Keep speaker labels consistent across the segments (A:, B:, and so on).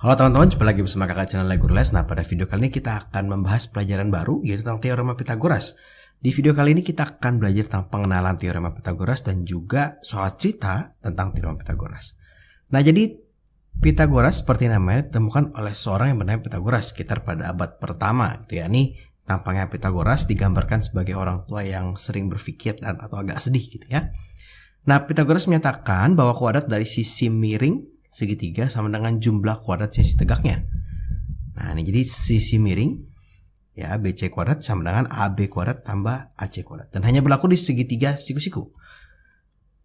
A: Halo teman-teman, jumpa lagi bersama kakak channel Guru Les. Nah, pada video kali ini kita akan membahas pelajaran baru, yaitu tentang teorema Pythagoras. Di video kali ini kita akan belajar tentang pengenalan teorema Pythagoras dan juga soal cerita tentang teorema Pythagoras. Nah, jadi Pythagoras seperti namanya ditemukan oleh seorang yang bernama Pythagoras sekitar pada abad pertama. Gitu ya. Ini tampangnya Pythagoras digambarkan sebagai orang tua yang sering berpikir dan atau agak sedih gitu ya. Nah, Pythagoras menyatakan bahwa kuadrat dari sisi miring segitiga sama dengan jumlah kuadrat sisi tegaknya. Nah, ini jadi sisi miring ya BC kuadrat sama dengan AB kuadrat tambah AC kuadrat. Dan hanya berlaku di segitiga siku-siku.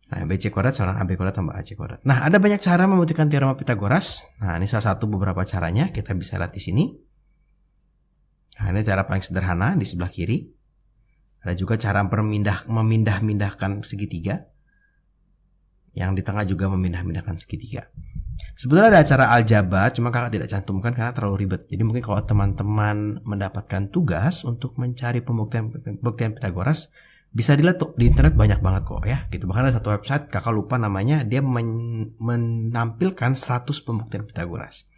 A: Nah, BC kuadrat sama dengan AB kuadrat tambah AC kuadrat. Nah, ada banyak cara membuktikan teorema Pythagoras. Nah, ini salah satu beberapa caranya. Kita bisa lihat di sini. Nah, ini cara paling sederhana di sebelah kiri. Ada juga cara memindah-mindahkan segitiga. Yang di tengah juga memindah-mindahkan segitiga. Sebetulnya ada cara aljabar, cuma kakak tidak cantumkan karena terlalu ribet. Jadi mungkin kalau teman-teman mendapatkan tugas untuk mencari pembuktian Pythagoras, bisa dilihat tuh di internet banyak banget kok ya. Gitu. Bahkan ada satu website kakak lupa namanya, dia menampilkan 100 pembuktian Pythagoras.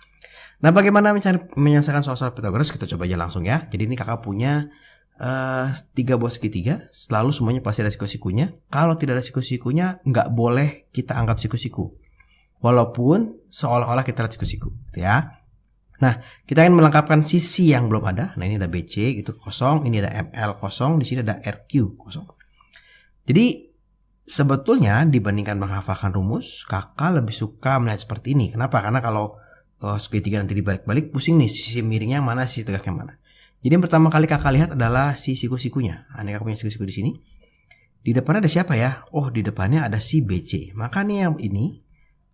A: Nah, bagaimana menyelesaikan soal-soal Pythagoras? Kita coba aja langsung ya. Jadi ini kakak punya 3 buah segitiga, selalu semuanya pasti ada siku-sikunya. Kalau tidak ada siku-sikunya, nggak boleh kita anggap siku-siku. Walaupun seolah-olah kita lihat siku-siku, gitu ya. Nah, kita ingin melengkapkan sisi yang belum ada. Nah, ini ada BC gitu kosong, ini ada ML kosong, di sini ada RQ kosong. Jadi sebetulnya dibandingkan menghafalkan rumus, kakak lebih suka melihat seperti ini. Kenapa? Karena kalau segitiga nanti dibalik-balik, pusing nih sisi miringnya mana, sisi tegaknya mana. Jadi yang pertama kali kakak lihat adalah si siku-sikunya. Nah, ini kakak punya siku-siku di sini. Di depannya ada siapa ya? Oh, di depannya ada si BC. Maka nih yang ini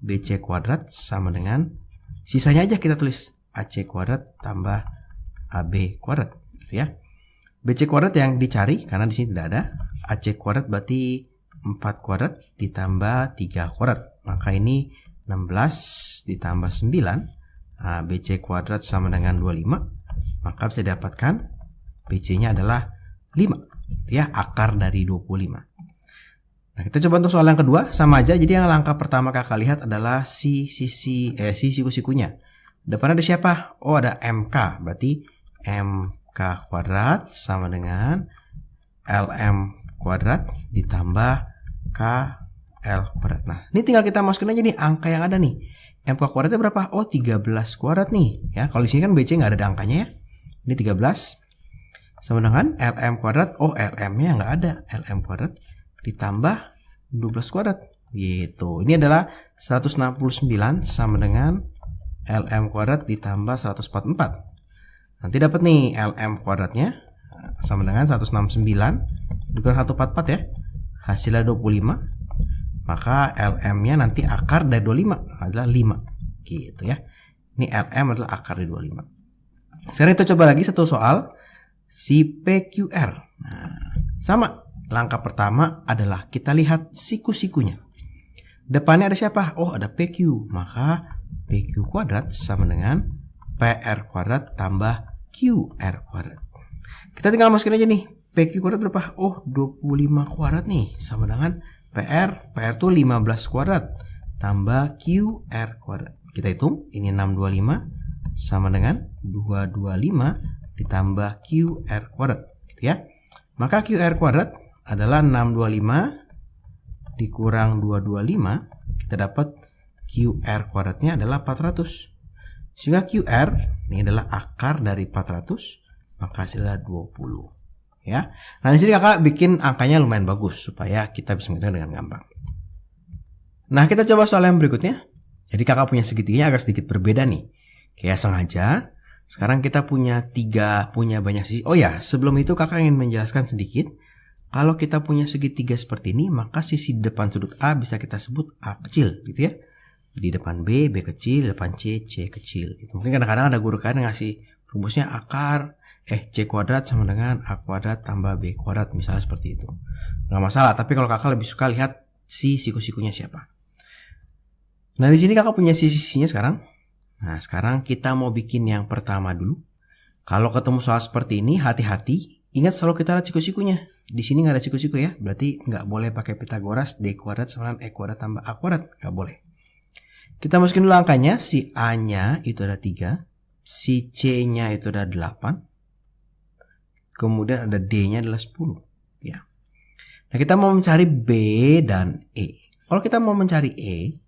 A: BC kuadrat sama dengan sisanya aja kita tulis AC kuadrat tambah AB kuadrat, gitu ya. BC kuadrat yang dicari karena di sini tidak ada. AC kuadrat berarti 4 kuadrat ditambah 3 kuadrat. Maka ini 16 ditambah 9. Nah, BC kuadrat sama dengan 25. Maka bisa didapatkan BC-nya adalah 5, gitu ya, akar dari 25. Nah, kita coba untuk soal yang kedua, sama aja. Jadi yang langkah pertama kakak lihat adalah si siku-sikunya. Depan ada siapa? Oh, ada MK. Berarti MK kuadrat sama dengan LM kuadrat ditambah KL kuadrat. Nah, ini tinggal kita masukin aja nih angka yang ada nih. MK kuadratnya berapa? Oh, 13 kuadrat nih. Ya, kalau di sini kan BC nggak ada angkanya ya. Ini 13 sama dengan LM kuadrat. Oh, LM-nya nggak ada. LM kuadrat ditambah 12 kuadrat gitu. Ini adalah 169 sama dengan LM kuadrat ditambah 144. Nanti dapat nih LM kuadratnya sama dengan 169 dikurang 144 ya. Hasilnya 25. Maka LM-nya nanti akar dari 25 adalah 5 gitu ya. Ini LM adalah akar dari 25. Sekarang kita coba lagi satu soal si PQR. Nah, sama. Langkah pertama adalah kita lihat siku-sikunya. Depannya ada siapa? Oh, ada PQ. Maka PQ kuadrat sama dengan PR kuadrat tambah QR kuadrat. Kita tinggal masukin aja nih. PQ kuadrat berapa? Oh, 25 kuadrat nih. Sama dengan PR. PR itu 15 kuadrat. Tambah QR kuadrat. Kita hitung. Ini 625 sama dengan 225 ditambah QR kuadrat. Gitu ya. Maka QR kuadrat adalah 625 dikurang 225, kita dapat QR kuadratnya adalah 400. Sehingga QR ini adalah akar dari 400, maka hasilnya 20. Ya. Nah, di sini kakak bikin angkanya lumayan bagus supaya kita bisa menghitung dengan gampang. Nah, kita coba soal yang berikutnya. Jadi kakak punya segitiganya agak sedikit berbeda nih. Kayak sengaja. Sekarang kita punya banyak sisi. Oh ya, sebelum itu kakak ingin menjelaskan sedikit. Kalau kita punya segitiga seperti ini, maka sisi depan sudut A bisa kita sebut A kecil, gitu ya. Di depan B, B kecil, di depan C, C kecil. Gitu. Mungkin kadang-kadang ada guru kalian yang ngasih rumusnya akar C kuadrat sama dengan A kuadrat tambah B kuadrat, misalnya seperti itu. Nggak masalah, tapi kalau kakak lebih suka lihat si siku-sikunya siapa. Nah, di sini kakak punya sisi-sisinya sekarang. Nah, sekarang kita mau bikin yang pertama dulu. Kalau ketemu soal seperti ini, hati-hati. Ingat selalu kita lihat siku-sikunya. Di sini nggak ada siku-siku ya. Berarti nggak boleh pakai Pythagoras D kuadrat sama dengan E kuadrat tambah A kuadrat. Nggak boleh. Kita masukin dulu angkanya. Si A-nya itu ada 3. Si C-nya itu ada 8. Kemudian ada D-nya adalah 10. Ya. Nah, kita mau mencari B dan E. Kalau kita mau mencari E,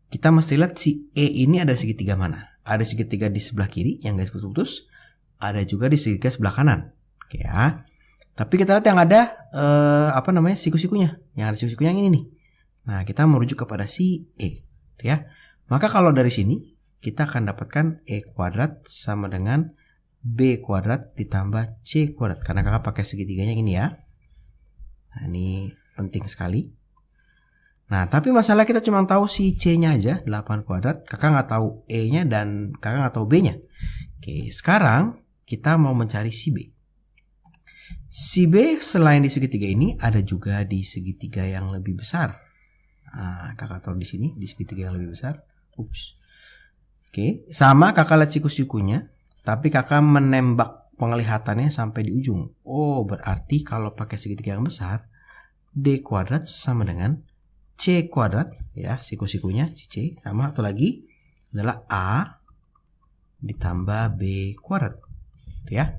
A: kita mesti lihat si E ini ada segitiga mana. Ada segitiga di sebelah kiri yang garis putus-putus. Ada juga di segitiga sebelah kanan. Oke ya. Tapi kita lihat yang ada siku-sikunya. Yang ada siku-sikunya yang ini nih. Nah, kita merujuk kepada si E. Ya. Maka kalau dari sini kita akan dapatkan E kuadrat sama dengan B kuadrat ditambah C kuadrat. Karena kakak pakai segitiganya ini ya. Nah, ini penting sekali. Nah, tapi masalah kita cuma tahu si C-nya aja 8 kuadrat. Kakak nggak tahu E-nya dan kakak nggak tahu B-nya. Oke, sekarang kita mau mencari si B. Si B selain di segitiga ini ada juga di segitiga yang lebih besar. Nah, kakak taruh di sini di segitiga yang lebih besar. Oke, sama kakak lihat siku-sikunya. Tapi kakak menembak penglihatannya sampai di ujung. Oh, berarti kalau pakai segitiga yang besar, D kuadrat sama dengan C kuadrat. Ya, siku-sikunya si C. Sama atau lagi adalah A ditambah B kuadrat. Ya.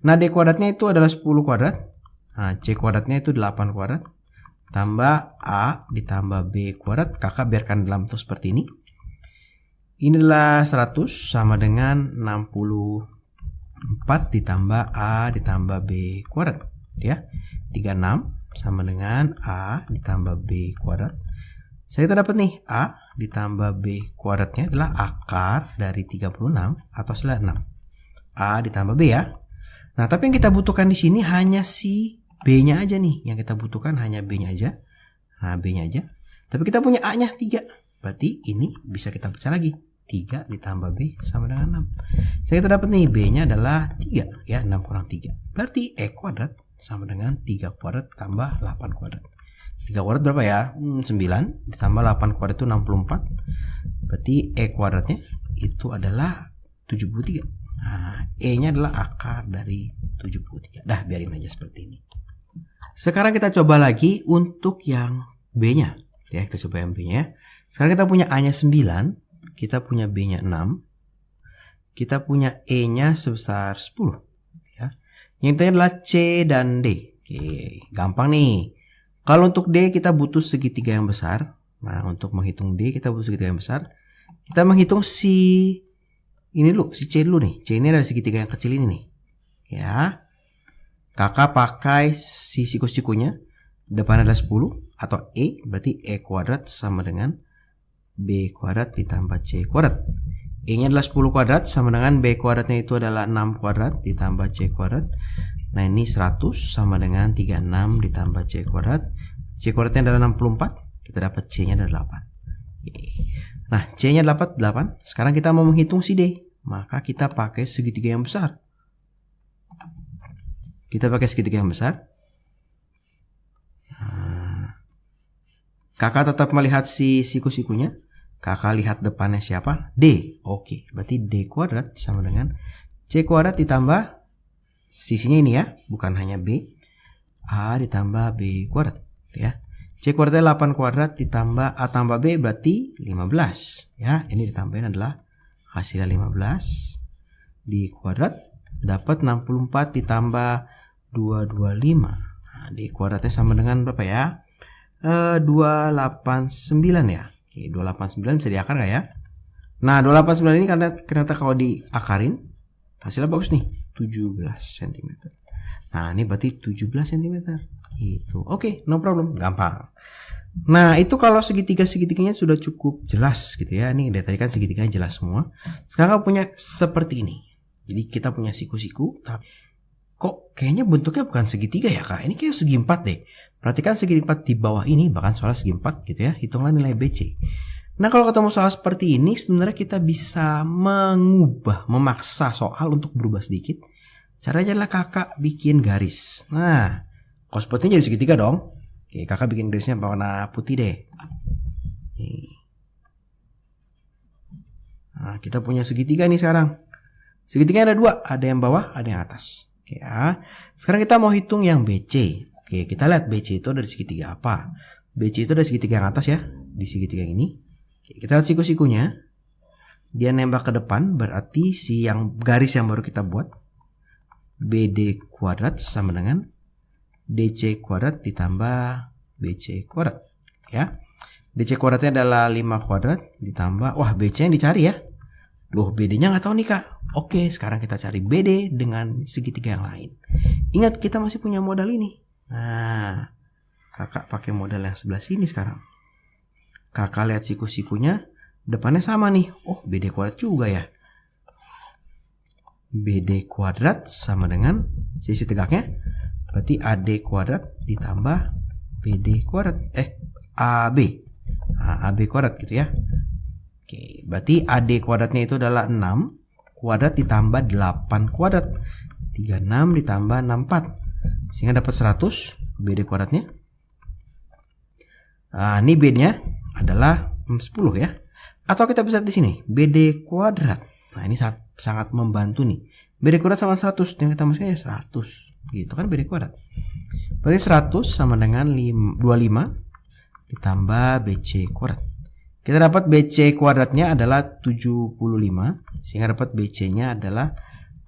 A: Nah, D kuadratnya itu adalah 10 kuadrat. Nah, C kuadratnya itu 8 kuadrat. Tambah A ditambah B kuadrat. Kakak biarkan dalam bentuk seperti ini. Ini adalah 100 sama dengan 64 ditambah A ditambah B kuadrat. Ya, 36 sama dengan A ditambah B kuadrat. Saya kita dapat nih A ditambah B kuadratnya adalah akar dari 36 atau setelah 6. A ditambah B ya. Nah, tapi yang kita butuhkan di sini hanya si B-nya aja nih. Yang kita butuhkan hanya B-nya aja. Nah, B-nya aja. Tapi kita punya A-nya 3. Berarti ini bisa kita baca lagi. 3 ditambah B sama dengan 6. Saya kita dapat nih B-nya adalah 3 ya, 6 kurang 3. Berarti E kuadrat sama dengan 3 kuadrat tambah 8 kuadrat. 3 kuadrat berapa ya? 9 ditambah 8 kuadrat itu 64. Berarti E kuadratnya itu adalah 73. Nah, E-nya adalah akar dari 73. Dah, biarin aja seperti ini. Sekarang kita coba lagi untuk yang B-nya. Ya, kita coba yang B-nya. Sekarang kita punya A-nya 9. Kita punya B-nya 6. Kita punya E-nya sebesar 10. Ya. Yang terakhir adalah C dan D. Oke, gampang nih. Kalau untuk D kita butuh segitiga yang besar. Nah, untuk menghitung D kita butuh segitiga yang besar. Kita menghitung si C dulu nih. C ini adalah segitiga yang kecil ini nih. Ya. Kakak pakai si siku-sikunya. Depan adalah 10 atau E. Berarti E kuadrat sama dengan B kuadrat ditambah C kuadrat. E-nya adalah 10 kuadrat sama dengan B kuadratnya itu adalah 6 kuadrat ditambah C kuadrat. Nah, ini 100 sama dengan 36 ditambah C kuadrat. C kuadratnya adalah 64. Kita dapat C-nya adalah 8. Nah, C-nya dapat 8. Sekarang kita mau menghitung si D. Maka kita pakai segitiga yang besar. Kita pakai segitiga yang besar. Kakak tetap melihat si siku-sikunya. Kakak lihat depannya siapa? D. Oke, berarti D kuadrat sama dengan C kuadrat ditambah sisinya ini ya, bukan hanya B. A ditambah B kuadrat ya. C kuadratnya 8 kuadrat ditambah A tambah B berarti 15 ya. Ini ditambahin adalah hasilnya 15 di kuadrat dapat 64 ditambah 225. Nah, di kuadratnya sama dengan berapa ya? 289 ya. Oke, 289 bisa diakar nggak ya? Nah, 289 ini karena ternyata kalau diakarin hasilnya bagus nih, 17 cm. Nah, ini berarti 17 cm. Gitu. Oke, no problem, gampang. Nah, itu kalau segitiga-segitiganya sudah cukup jelas gitu ya. Ini dari tadi kan segitiganya jelas semua. Sekarang punya seperti ini. Jadi kita punya siku-siku, tapi kok kayaknya bentuknya bukan segitiga ya, Kak? Ini kayak segi 4 deh. Perhatikan segi 4 di bawah ini, bahkan soalnya segi 4 gitu ya. Hitunglah nilai BC. Nah, kalau ketemu soal seperti ini, sebenarnya kita bisa memaksa soal untuk berubah sedikit. Caranya adalah kakak bikin garis. Nah, kalau sepertinya jadi segitiga dong. Oke, kakak bikin garisnya warna putih deh. Nah, kita punya segitiga nih sekarang. Segitiga ada 2, ada yang bawah, ada yang atas. Oke ya. Sekarang kita mau hitung yang BC. Oke, kita lihat BC itu dari segitiga apa. BC itu dari segitiga yang atas ya, di segitiga ini. Oke, kita lihat siku-sikunya. Dia nembak ke depan, berarti si yang garis yang baru kita buat BD kuadrat sama dengan DC kuadrat ditambah BC kuadrat ya. DC kuadratnya adalah 5 kuadrat ditambah, wah BC yang dicari ya. Loh, BD-nya nggak tahu nih Kak. Oke, sekarang kita cari BD dengan segitiga yang lain. Ingat, kita masih punya modal ini. Nah, Kakak pakai modal yang sebelah sini sekarang. Kakak lihat siku-sikunya, depannya sama nih. Oh, BD kuadrat juga ya. BD kuadrat sama dengan sisi tegaknya, berarti AD kuadrat ditambah BD kuadrat. AB. Nah, AB kuadrat gitu ya. Oke, berarti AD kuadratnya itu adalah 6 kuadrat ditambah 8 kuadrat. 36 ditambah 64. Sehingga dapat 100 BD kuadratnya. Nah, ini B-nya adalah 10 ya. Atau kita bisa di sini, BD kuadrat. Nah, ini sangat membantu nih. BD kuadrat sama 100, yang kita masukkan ya 100. Gitu kan BD kuadrat. Berarti 100 sama dengan 25 ditambah BC kuadrat. Kita dapat BC kuadratnya adalah 75, sehingga dapat BC-nya adalah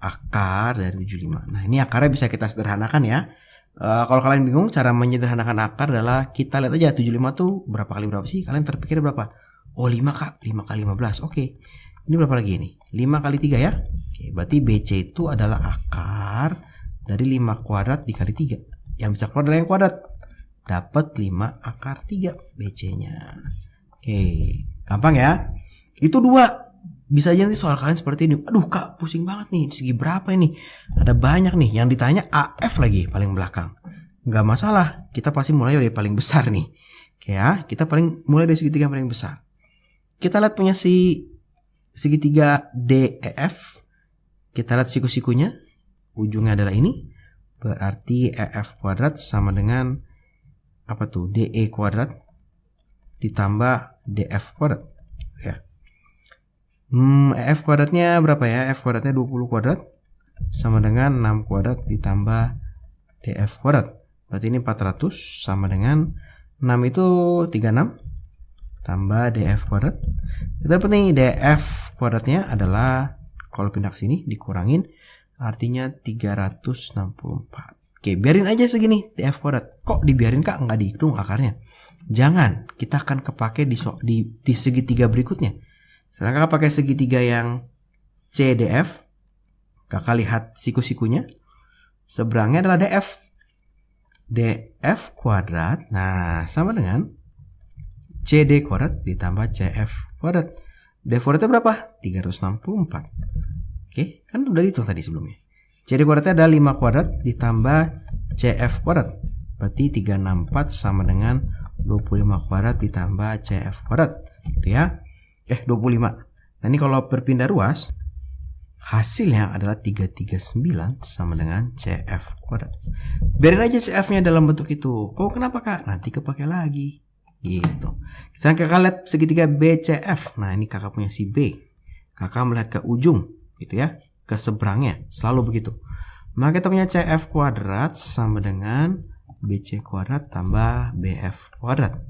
A: akar dari 75. Nah, ini akarnya bisa kita sederhanakan ya. Kalau kalian bingung cara menyederhanakan akar adalah kita lihat aja 75 tuh berapa kali berapa sih? Kalian terpikir berapa? Oh, 5 Kak, 5 kali 15. Oke. Ini berapa lagi ini? 5 kali 3 ya. Oke, berarti BC itu adalah akar dari 5 kuadrat dikali 3. Yang bisa keluar adalah yang kuadrat. Dapat 5 akar 3 BC-nya. Oke, gampang ya. Itu 2. Bisa aja nanti soal kalian seperti ini. Aduh Kak, pusing banget nih. Segi berapa ini? Ada banyak nih. Yang ditanya AF lagi paling belakang. Nggak masalah. Kita pasti mulai dari paling besar nih. Oke ya, kita mulai dari segitiga paling besar. Kita lihat punya segitiga DEF. Kita lihat siku-sikunya. Ujungnya adalah ini. Berarti EF kuadrat sama dengan apa tuh? DE kuadrat ditambah DF kuadrat. Ya. EF kuadratnya berapa ya? F kuadratnya 20 kuadrat sama dengan 6 kuadrat ditambah DF kuadrat. Berarti ini 400 sama dengan 6 itu 36 tambah DF kuadrat. Kita dapat nih DF kuadratnya adalah, kalau pindah ke sini dikurangin, artinya 364. Oke, biarin aja segini DF kuadrat. Kok dibiarin Kak? Nggak dihitung akarnya. Jangan, kita akan kepake di segitiga berikutnya. Sekarang Kakak pakai segitiga yang CDF. Kakak lihat siku-sikunya. Seberangnya adalah DF. DF kuadrat. Nah, sama dengan CD kuadrat ditambah CF kuadrat. DF kuadratnya berapa? 364. Oke, kan udah dihitung tadi sebelumnya. CD kuadratnya ada 5 kuadrat ditambah CF kuadrat. Berarti 364 sama dengan 25 kuadrat ditambah CF kuadrat. Gitu ya. 25. Nah, ini kalau berpindah ruas, hasilnya adalah 339 sama dengan CF kuadrat. Biarin aja CF-nya dalam bentuk itu. Kok kenapa Kak? Nanti kepake lagi. Gitu. Sekarang Kakak lihat segitiga BCF. Nah, ini Kakak punya si B. Kakak melihat ke ujung, gitu ya. Ke seberangnya. Selalu begitu. Maka kita punya CF kuadrat sama dengan BC kuadrat tambah BF kuadrat.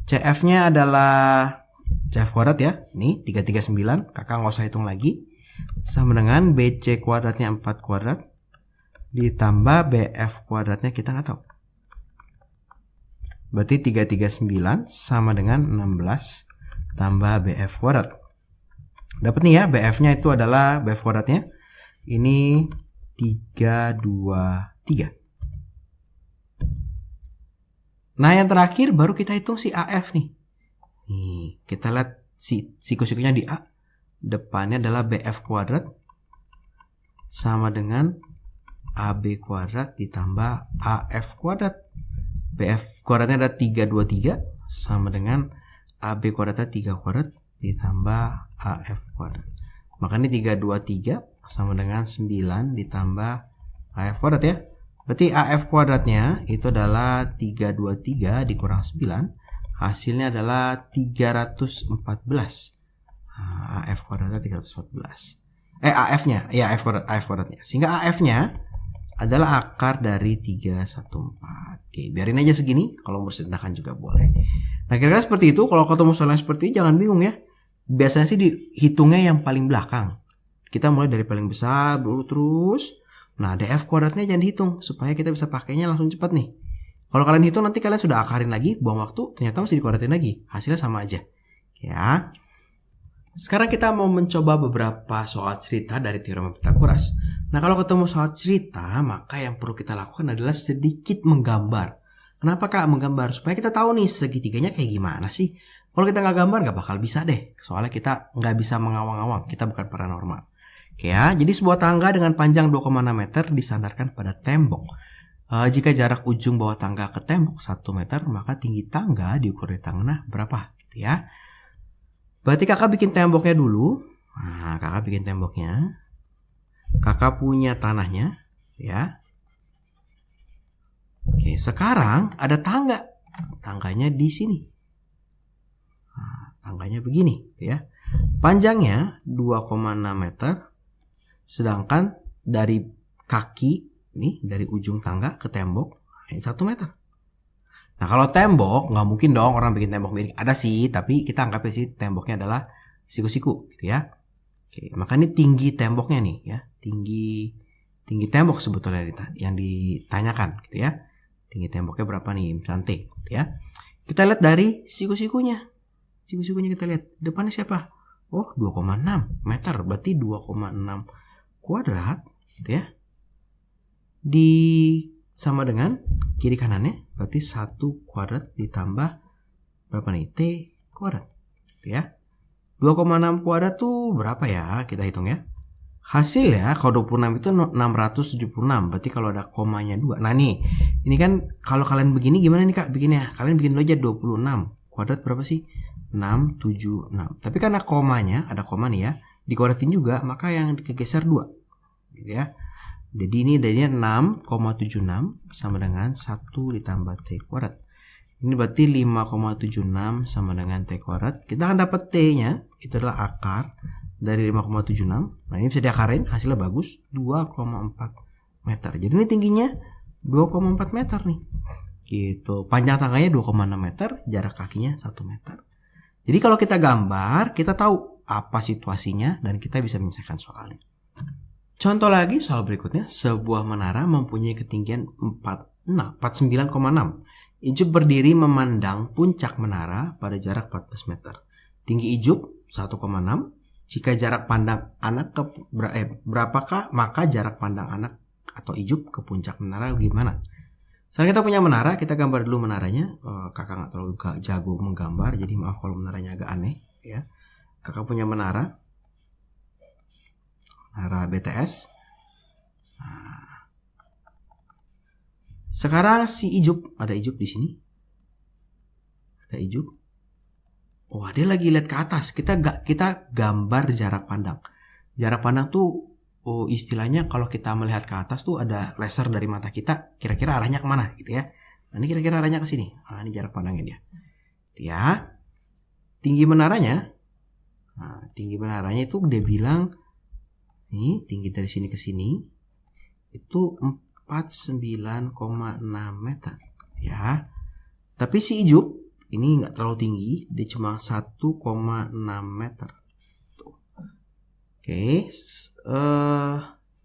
A: CF-nya adalah CF kuadrat ya. Nih 339. Kakak nggak usah hitung lagi. Sama dengan BC kuadratnya 4 kuadrat ditambah BF kuadratnya kita nggak tahu. Berarti 339 sama dengan 16 tambah BF kuadrat. Dapat nih ya, BF-nya itu adalah BF kuadratnya. Ini 323. Nah, yang terakhir baru kita hitung si AF nih. Nih, kita lihat siku-sikunya di A. Depannya adalah BF kuadrat sama dengan AB kuadrat ditambah AF kuadrat. BF kuadratnya ada 323 sama dengan AB kuadratnya 3 kuadrat ditambah AF kuadrat. Maka ini 323 sama dengan 9 ditambah AF kuadrat ya. Berarti AF kuadratnya itu adalah 323 dikurang 9. Hasilnya adalah 314. Nah, AF kuadratnya 314. AF-nya, ya AF kuadratnya. Sehingga AF-nya adalah akar dari 314. Oke, biarin aja segini. Kalau mau sederhanakan juga boleh. Nah, kira-kira seperti itu. Kalau ketemu soal yang seperti ini, jangan bingung ya. Biasanya sih dihitungnya yang paling belakang. Kita mulai dari paling besar, terus. Nah, df kuadratnya jangan dihitung. Supaya kita bisa pakainya langsung cepat nih. Kalau kalian hitung nanti kalian sudah akarin lagi, buang waktu, ternyata mesti dikuadratin lagi. Hasilnya sama aja. Ya. Sekarang kita mau mencoba beberapa soal cerita dari teorema Pythagoras. Nah, kalau ketemu soal cerita, maka yang perlu kita lakukan adalah sedikit menggambar. Kenapa Kak menggambar? Supaya kita tahu nih segitiganya kayak gimana sih. Kalau kita nggak gambar nggak bakal bisa deh. Soalnya kita nggak bisa mengawang-awang. Kita bukan paranormal. Oke ya, jadi sebuah tangga dengan panjang 2,6 meter disandarkan pada tembok. Jika jarak ujung bawah tangga ke tembok 1 meter, maka tinggi tangga diukur di tengah berapa? Gitu ya. Berarti kakak bikin temboknya dulu. Nah, kakak bikin temboknya. Kakak punya tanahnya. Ya. Oke, sekarang ada tangga. Tangganya di sini. Nah, tangganya begini. Ya. Panjangnya 2,6 meter. Sedangkan dari kaki ini dari ujung tangga ke tembok 1 meter. Nah, kalau tembok nggak mungkin dong orang bikin tembok miring. Ada sih, tapi kita anggapnya sih temboknya adalah siku-siku gitu ya. Oke, maka ini tinggi temboknya nih ya. Tinggi tembok sebetulnya yang ditanyakan gitu ya. Tinggi temboknya berapa nih? Misalnya T gitu ya. Kita lihat dari siku-sikunya. Siku-sikunya kita lihat. Depannya siapa? Oh, 2,6 meter. Berarti 2,6 kuadrat gitu ya. Sama dengan kiri kanannya, berarti 1 kuadrat ditambah berapa nih? T kuadrat ya. 2,6 kuadrat tuh berapa ya? Kita hitung ya. Hasil ya, kalau 26 itu 676. Berarti kalau ada komanya 2. Nah nih, ini kan kalau kalian begini gimana nih Kak bikinnya? Kalian bikin dulu aja 26. Kuadrat berapa sih? 676. Tapi karena komanya, ada koma nih ya, dikuadratin juga, maka yang dikegeser 2. Gitu ya. Jadi ini jadinya 6,76 sama dengan 1 ditambah T kuadrat. Ini berarti 5,76 sama dengan T kuadrat. Kita akan dapat T-nya, itu adalah akar dari 5,76. Nah, ini bisa diakarin, hasilnya bagus, 2,4 meter. Jadi ini tingginya 2,4 meter nih. Gitu. Panjang tangganya 2,6 meter, jarak kakinya 1 meter. Jadi kalau kita gambar, kita tahu apa situasinya dan kita bisa menyelesaikan soalnya. Contoh lagi soal berikutnya, sebuah menara mempunyai ketinggian 49,6. Ijub berdiri memandang puncak menara pada jarak 14 meter. Tinggi Ijub 1,6. Jika jarak pandang anak berapakah, maka jarak pandang anak atau Ijub ke puncak menara gimana? Sekarang kita punya menara, kita gambar dulu menaranya. Kakak nggak terlalu jago menggambar, jadi maaf kalau menaranya agak aneh. Ya. Kakak punya menara BTS. Nah. Sekarang si Ijub, ada Ijub di sini. Ada Ijub. Oh, dia lagi lihat ke atas. Kita gambar jarak pandang. Jarak pandang tuh istilahnya kalau kita melihat ke atas tuh ada laser dari mata kita, kira-kira arahnya kemana gitu ya. Nah, ini kira-kira arahnya ke sini. Nah, ini jarak pandangnya dia. Ya. Tinggi menaranya. Nah, tinggi menaranya itu dia bilang ini tinggi dari sini ke sini itu 49,6 meter ya. Tapi si Ijub ini nggak terlalu tinggi, dia cuma 1,6 meter. Tuh. Oke,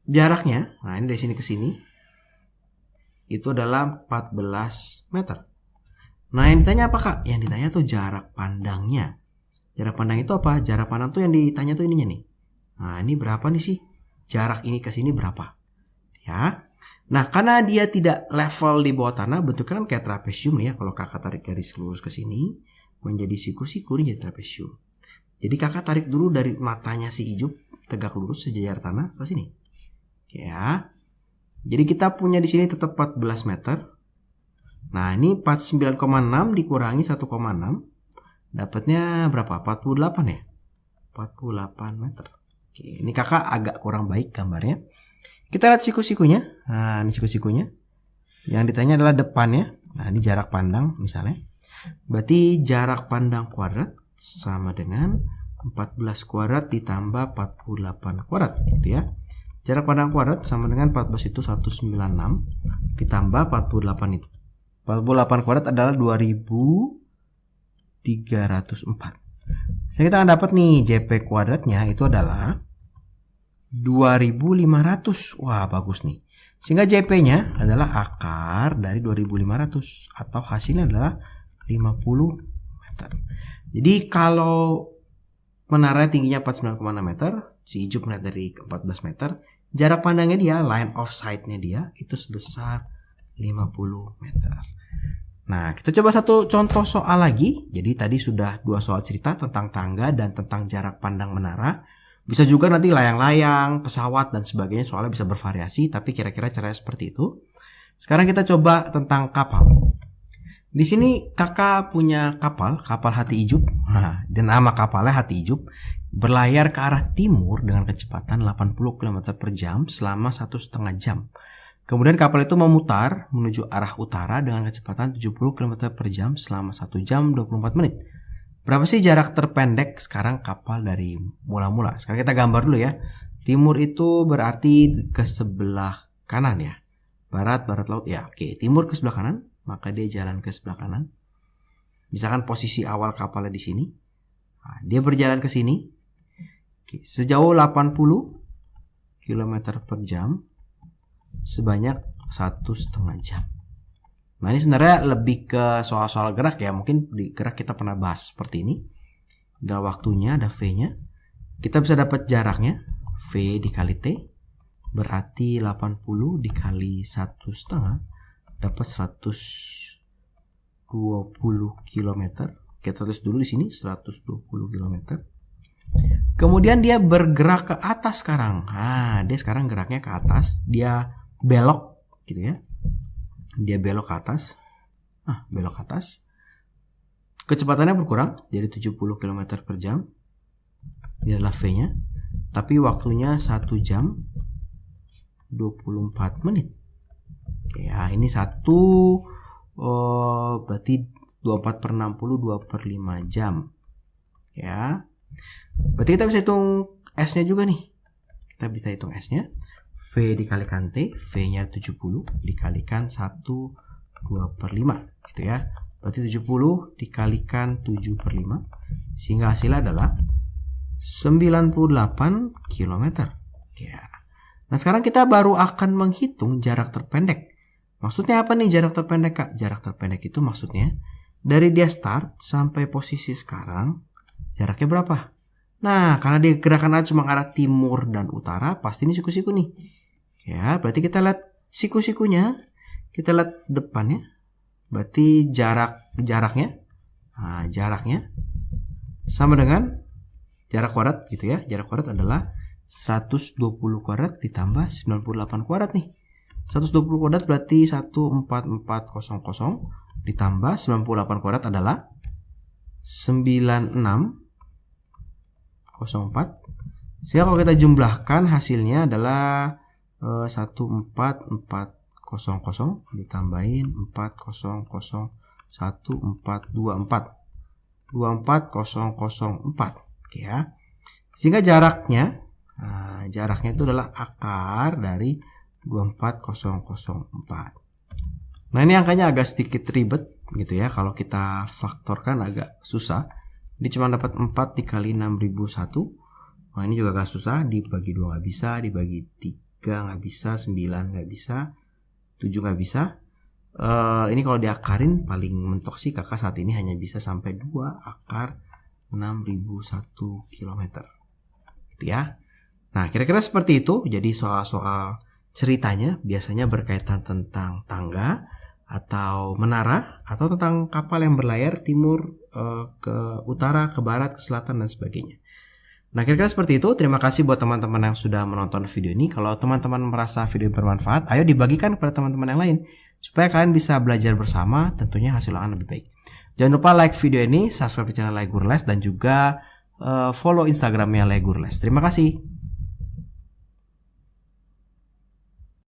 A: jaraknya, nah ini dari sini ke sini itu adalah 14 meter. Nah yang ditanya apa Kak? Yang ditanya tuh jarak pandangnya. Jarak pandang itu apa? Jarak pandang tuh yang ditanya tuh ininya nih. Nah, ini berapa nih sih? Jarak ini ke sini berapa? Ya. Nah, karena dia tidak level di bawah tanah, bentuknya kan kayak trapesium nih ya. Kalau kakak tarik garis lurus ke sini, menjadi siku-siku ini jadi trapesium. Jadi kakak tarik dulu dari matanya si Ijub, tegak lurus sejajar tanah ke sini. Ya. Jadi kita punya di sini tetap 14 meter. Nah, ini 49,6 dikurangi 1,6. Dapatnya berapa? 48 ya? 48 meter. Oke, ini kakak agak kurang baik gambarnya. Kita lihat siku-sikunya. Nah, ini siku-sikunya. Yang ditanya adalah depannya. Nah, ini jarak pandang misalnya. Berarti jarak pandang kuadrat sama dengan 14 kuadrat ditambah 48 kuadrat gitu ya. Jarak pandang kuadrat sama dengan 14 itu 196 ditambah 48 itu. 48 kuadrat adalah 2304. Saya kita akan dapat nih JP kuadratnya itu adalah 2500. Wah, bagus nih. Sehingga JP-nya adalah akar dari 2500 atau hasilnya adalah 50 meter. Jadi kalau menara tingginya 49,6 meter, si hijau melihat dari 14 meter, jarak pandangnya dia, line of sight-nya dia itu sebesar 50 meter. Nah, kita coba satu contoh soal lagi. Jadi tadi sudah 2 soal cerita tentang tangga dan tentang jarak pandang menara. Bisa juga nanti layang-layang, pesawat dan sebagainya, soalnya bisa bervariasi, tapi kira-kira caranya seperti itu. Sekarang kita coba tentang kapal. Di sini kakak punya kapal Hati Ijup. Nah, dan nama kapalnya Hati Ijup, berlayar ke arah timur dengan kecepatan 80 km per jam selama 1,5 jam. Kemudian kapal itu memutar menuju arah utara dengan kecepatan 70 km per jam selama 1 jam 24 menit. Berapa sih jarak terpendek sekarang kapal dari mula-mula? Sekarang kita gambar dulu ya. Timur itu berarti ke sebelah kanan ya. Barat laut ya. Oke, timur ke sebelah kanan, maka dia jalan ke sebelah kanan. Misalkan posisi awal kapalnya di sini. Nah, dia berjalan ke sini. Oke, sejauh 80 km per jam sebanyak 1,5 jam. Nah, ini sebenarnya lebih ke soal-soal gerak ya. Mungkin di gerak kita pernah bahas seperti ini. Ada waktunya, ada V-nya. Kita bisa dapat jaraknya. V dikali T berarti 80 dikali 1,5 dapat 120 km. Kita tulis dulu di sini 120 km. Kemudian dia bergerak ke atas sekarang. Nah, dia sekarang geraknya ke atas. Dia belok gitu ya. Dia belok ke atas. Belok ke atas. Kecepatannya berkurang jadi 70 km per jam. Ini adalah V-nya. Tapi waktunya 1 jam 24 menit. Oke, ya, ini berarti 24 per 60 2 per 5 jam. Ya. Berarti kita bisa hitung S-nya juga nih. Kita bisa hitung S-nya. V dikalikan T, V-nya 70 dikalikan 1 2 per 5 gitu ya. Berarti 70 dikalikan 7 per 5 sehingga hasilnya adalah 98 km. Ya. Nah, sekarang kita baru akan menghitung jarak terpendek. Maksudnya apa nih jarak terpendek, Kak? Jarak terpendek itu maksudnya dari dia start sampai posisi sekarang jaraknya berapa? Nah, karena dia gerakan cuma arah timur dan utara, pasti ini siku-siku nih. Ya, berarti kita lihat siku-sikunya, kita lihat depannya. Berarti jaraknya. Nah, jaraknya sama dengan jarak kuadrat gitu ya. Jarak kuadrat adalah 120 kuadrat ditambah 98 kuadrat nih. 120 kuadrat berarti 14400 ditambah 98 kuadrat adalah 9604. Sehingga kalau kita jumlahkan hasilnya adalah 14400 ditambahin 400 1424 24004 ya. Sehingga jaraknya itu adalah akar dari 24004. Nah, ini angkanya agak sedikit ribet gitu ya. Kalau kita faktorkan agak susah. Ini cuma dapat 4 dikali 6001. Nah, ini juga agak susah. Dibagi 2 nggak bisa, dibagi 3 nggak bisa, 9 nggak bisa, 7 nggak bisa. Ini kalau diakarin paling mentok sih kakak saat ini hanya bisa sampai 2 akar 6001 km. Gitu ya. Nah, kira-kira seperti itu. Jadi soal-soal ceritanya biasanya berkaitan tentang tangga atau menara atau tentang kapal yang berlayar timur ke utara, ke barat, ke selatan dan sebagainya. Nah, kira-kira seperti itu. Terima kasih buat teman-teman yang sudah menonton video ini. Kalau teman-teman merasa video ini bermanfaat, ayo dibagikan kepada teman-teman yang lain supaya kalian bisa belajar bersama, tentunya hasil akan lebih baik. Jangan lupa like video ini, subscribe channel Legurles dan juga follow Instagramnya Legurles. Terima kasih.